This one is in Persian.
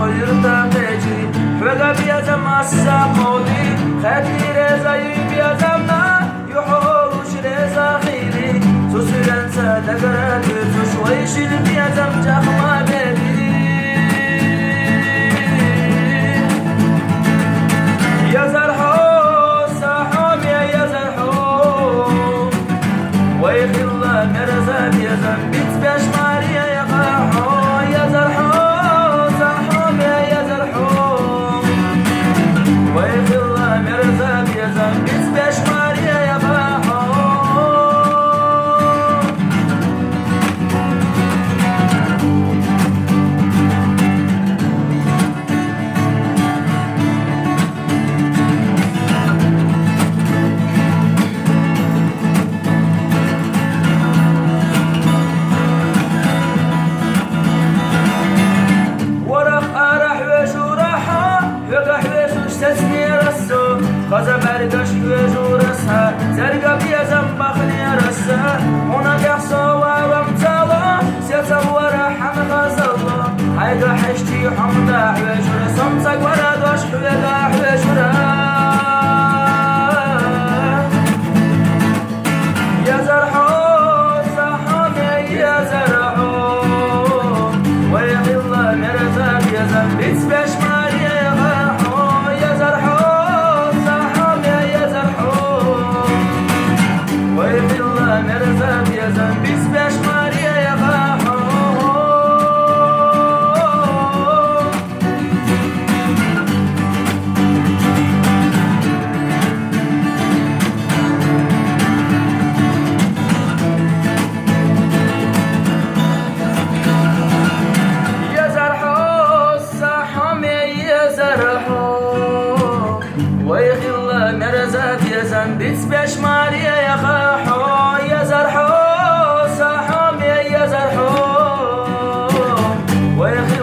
يرتقي حوغا بيزم أسا مودي خاتي رزا يبيزم نا يحوش رزا خيري سوسرن سادقرات سوشويش البيزم جخما بيدي يا زرحو صاحب يا زرحو ويخي الله مرزا بيزم بيتباش ماريا يا قرحو يا زرحو صاحب يا زرحو ويخي الله مرزا بيزم بيتباش ماريا يا قرحو خذا بردش وجورسها زرقا بيزم بخني رسها هنا بيحصى ومتلا سيتصور حم غزلا هيدا حشتي حمدا حوجورا سمتك ورداش حوغا حوجورا يا زرحو صحابي يا زرحو ويغي الله مرزا بيزم بيتسباش ماريا يا غرحو يا زرحو ويغي الله مرزا بيزم بيتسباش ماريا يا غرحو ويغي الله مرزا بيزم بيتسباش ماريا يا غرحو يا زرحو صاحب يا زرحو ويغي